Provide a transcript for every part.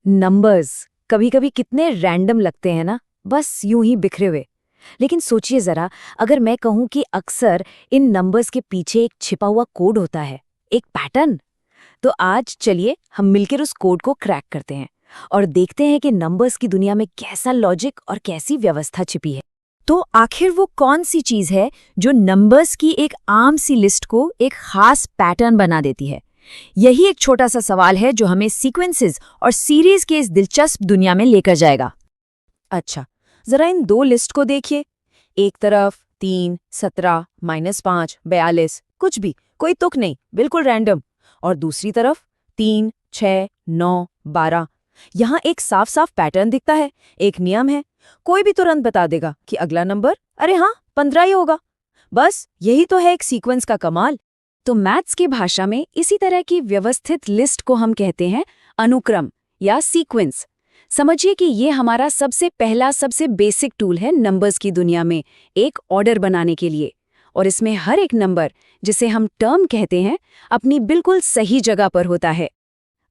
Numbers कभी कभी कितने रैंडम लगते हैं ना, बस यूं ही बिखरे हुए। लेकिन सोचिए जरा, अगर मैं कहूं कि अक्सर इन नंबर्स के पीछे एक छिपा हुआ कोड होता है, एक पैटर्न। तो आज चलिए हम मिलकर उस कोड को क्रैक करते हैं और देखते हैं कि नंबर्स की दुनिया में कैसा लॉजिक और कैसी व्यवस्था छिपी है। तो आखिर वो कौन सी चीज है जो नंबर्स की एक आम सी लिस्ट को एक खास पैटर्न बना देती है? यही एक छोटा सा सवाल है जो हमें सीक्वेंसेस और सीरीज के इस दिलचस्प दुनिया में लेकर जाएगा। अच्छा, जरा इन दो लिस्ट को देखिए। एक तरफ 3, 17, -5, 42, कुछ भी, कोई तुक नहीं, बिल्कुल रैंडम। और दूसरी तरफ 3, 6, 9, 12। यहाँ एक साफ साफ पैटर्न दिखता है, एक नियम है। कोई भी तुरंत बता देगा कि अगला नंबर, अरे हाँ, 15 ही होगा। बस यही तो है एक सीक्वेंस का कमाल। तो मैथ्स की भाषा में इसी तरह की व्यवस्थित लिस्ट को हम कहते हैं अनुक्रम या सीक्वेंस। समझिए कि ये हमारा सबसे पहला, सबसे बेसिक टूल है नंबर्स की दुनिया में एक ऑर्डर बनाने के लिए। और इसमें हर एक नंबर, जिसे हम टर्म कहते हैं, अपनी बिल्कुल सही जगह पर होता है।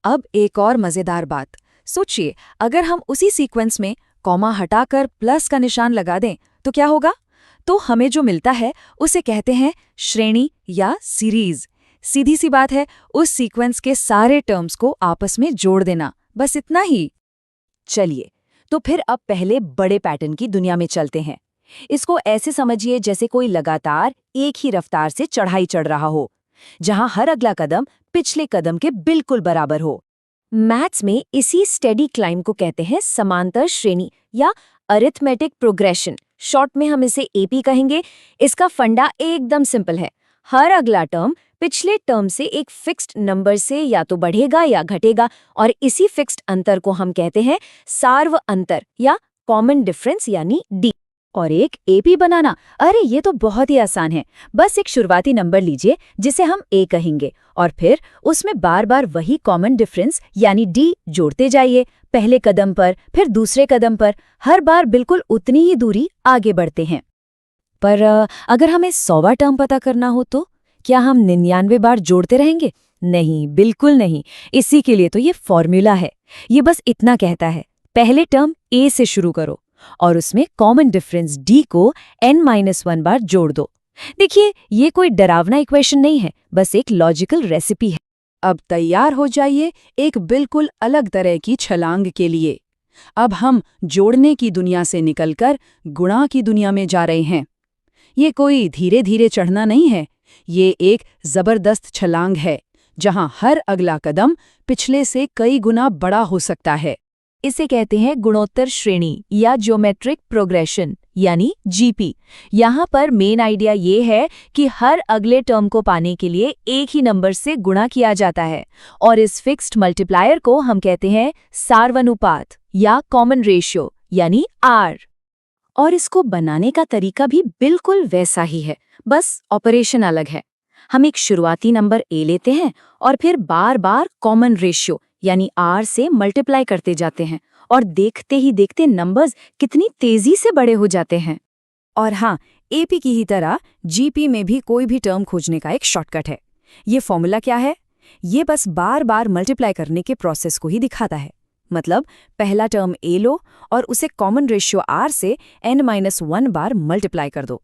अब एक और मजेदार बात, सोचिए अगर हम उसी सीक्वेंस में कॉमा हटाकर प्लस का निशान लगा दें तो क्या होगा? तो हमें जो मिलता है उसे कहते हैं श्रेणी या सीरीज। सीधी सी बात है, उस सीक्वेंस के सारे टर्म्स को आपस में जोड़ देना, बस इतना ही। चलिए, तो फिर अब पहले बड़े पैटर्न की दुनिया में चलते हैं। इसको ऐसे समझिए जैसे कोई लगातार एक ही रफ्तार से चढ़ाई चढ़ रहा हो, जहां हर अगला कदम पिछले कदम के बिल्कुल बराबर हो। मैथ्स में इसी स्टेडी क्लाइंब को कहते हैं समांतर श्रेणी या अरिथमेटिक प्रोग्रेशन। शॉर्ट में हम इसे एपी कहेंगे। इसका फंडा एकदम सिंपल है। हर अगला टर्म पिछले टर्म से एक फिक्स्ड नंबर से या तो बढ़ेगा या घटेगा, और इसी फिक्स्ड अंतर को हम कहते हैं सार्व अंतर या कॉमन डिफरेंस यानी डी। और एक एपी बनाना, अरे ये तो बहुत ही आसान है। बस एक शुरुआती नंबर लीजिए जिसे हम ए कहेंगे, और फिर उसमें बार बार वही कॉमन डिफरेंस यानी डी जोड़ते जाइए। पहले कदम पर, फिर दूसरे कदम पर, हर बार बिल्कुल उतनी ही दूरी आगे बढ़ते हैं। पर अगर हमें 100वां टर्म पता करना हो तो क्या हम 99 बार जोड़ते रहेंगे? नहीं, बिल्कुल नहीं। इसी के लिए तो ये फॉर्मूला है। ये बस इतना कहता है, पहले टर्म ए से शुरू करो और उसमें कॉमन डिफरेंस डी को n-1 बार जोड़ दो। देखिए, ये कोई डरावना इक्वेशन नहीं है, बस एक लॉजिकल रेसिपी है। अब तैयार हो जाइए एक बिल्कुल अलग तरह की छलांग के लिए। अब हम जोड़ने की दुनिया से निकलकर गुणा की दुनिया में जा रहे हैं। ये कोई धीरे धीरे चढ़ना नहीं है, ये एक जबरदस्त छलांग है जहां हर अगला कदम पिछले से कई गुना बड़ा हो सकता है। इसे कहते हैं गुणोत्तर श्रेणी या ज्योमेट्रिक प्रोग्रेशन यानी जीपी। यहाँ पर मेन आइडिया ये है कि हर अगले टर्म को पाने के लिए एक ही नंबर से गुणा किया जाता है, और इस फिक्स्ड मल्टीप्लायर को हम कहते हैं सार्वनुपात या कॉमन रेशियो यानी आर। और इसको बनाने का तरीका भी बिल्कुल वैसा ही है, बस ऑपरेशन अलग है। हम एक शुरुआती नंबर ए लेते हैं और फिर बार बार कॉमन रेशियो यानी आर से मल्टीप्लाई करते जाते हैं, और देखते ही देखते नंबर्स कितनी तेजी से बड़े हो जाते हैं। और हाँ, एपी की ही तरह जीपी में भी कोई भी टर्म खोजने का एक शॉर्टकट है। ये फॉर्मूला क्या है? ये बस बार बार मल्टीप्लाई करने के प्रोसेस को ही दिखाता है। मतलब पहला टर्म ए लो और उसे कॉमन रेशियो आर से n-1 बार मल्टीप्लाई कर दो।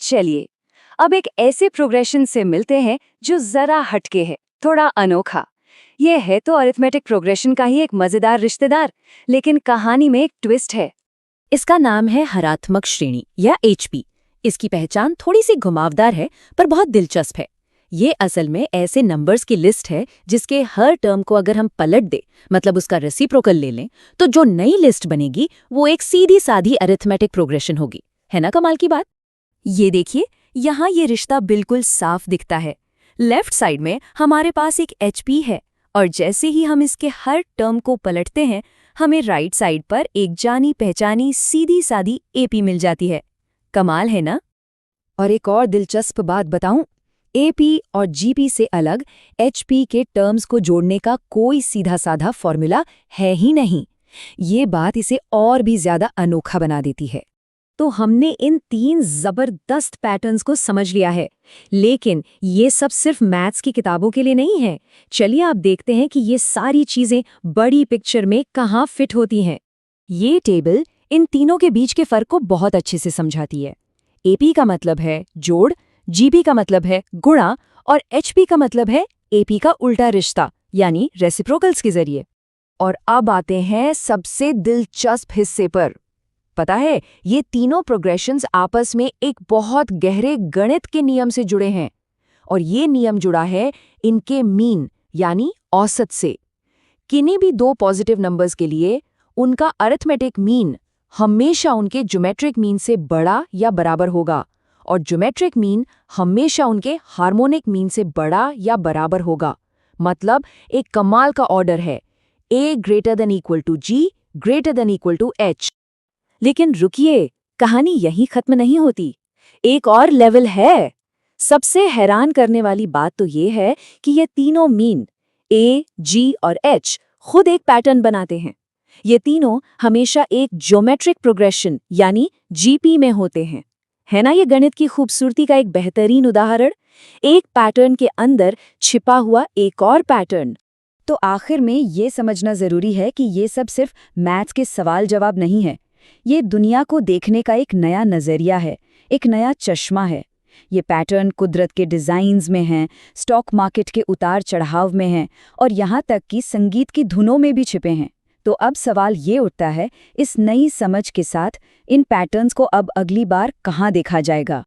चलिए, अब एक ऐसे प्रोग्रेशन से मिलते हैं जो जरा हटके है, थोड़ा अनोखा। ये है तो अरिथमेटिक प्रोग्रेशन का ही एक मजेदार रिश्तेदार, लेकिन कहानी में एक ट्विस्ट है। इसका नाम है हरात्मक श्रेणी या एचपी। इसकी पहचान थोड़ी सी घुमावदार है पर बहुत दिलचस्प है। ये असल में ऐसे नंबर्स की लिस्ट है जिसके हर टर्म को अगर हम पलट दें, मतलब उसका रेसिप्रोकल ले लें, तो जो नई लिस्ट बनेगी वो एक सीधी साधी अरिथमेटिक प्रोग्रेशन होगी। है ना कमाल की बात? ये देखिए, यहाँ ये रिश्ता बिल्कुल साफ दिखता है। लेफ्ट साइड में हमारे पास एक एचपी है, और जैसे ही हम इसके हर टर्म को पलटते हैं, हमें राइट साइड पर एक जानी पहचानी सीधी सादी एपी मिल जाती है। कमाल है ना? और एक और दिलचस्प बात बताऊं, एपी और जीपी से अलग एचपी के टर्म्स को जोड़ने का कोई सीधा साधा फॉर्मूला है ही नहीं। ये बात इसे और भी ज्यादा अनोखा बना देती है। तो हमने इन 3 जबरदस्त पैटर्न्स को समझ लिया है। लेकिन ये सब सिर्फ मैथ्स की किताबों के लिए नहीं है। चलिए आप देखते हैं कि ये सारी चीजें बड़ी पिक्चर में कहाँ फिट होती हैं। ये टेबल इन तीनों के बीच के फर्क को बहुत अच्छे से समझाती है। एपी का मतलब है जोड़, जीपी का मतलब है गुणा और एचपी का मतलब है एपी का उल्टा रिश्ता यानी रेसिप्रोकल्स के जरिए। और अब आते हैं सबसे दिलचस्प हिस्से पर। पता है, ये तीनों प्रोग्रेशंस आपस में एक बहुत गहरे गणित के नियम से जुड़े हैं और ये नियम जुड़ा है इनके मीन यानी औसत से। किन्हीं भी दो पॉजिटिव नंबर्स के लिए उनका अरिथमेटिक मीन हमेशा उनके ज्योमेट्रिक मीन से बड़ा या बराबर होगा और ज्योमेट्रिक मीन हमेशा उनके हार्मोनिक मीन से बड़ा या बराबर होगा। मतलब एक कमाल का ऑर्डर है, a greater than equal to g greater than equal to h। लेकिन रुकिए, कहानी यहीं खत्म नहीं होती। एक और लेवल है। सबसे हैरान करने वाली बात तो ये है कि ये तीनों मीन a, g और h खुद एक पैटर्न बनाते हैं। ये तीनों हमेशा एक ज्योमेट्रिक प्रोग्रेशन यानी जीपी में होते हैं। है ना ये गणित की खूबसूरती का एक बेहतरीन उदाहरण? एक पैटर्न के अंदर छिपा हुआ एक और पैटर्न। तो आखिर में ये समझना जरूरी है कि ये सब सिर्फ मैथ्स के सवाल जवाब नहीं है। ये दुनिया को देखने का एक नया नजरिया है, एक नया चश्मा है। ये पैटर्न कुदरत के डिजाइन्स में हैं, स्टॉक मार्केट के उतार चढ़ाव में हैं और यहाँ तक कि संगीत की धुनों में भी छिपे हैं। तो अब सवाल ये उठता है, इस नई समझ के साथ इन पैटर्न्स को अब अगली बार कहाँ देखा जाएगा?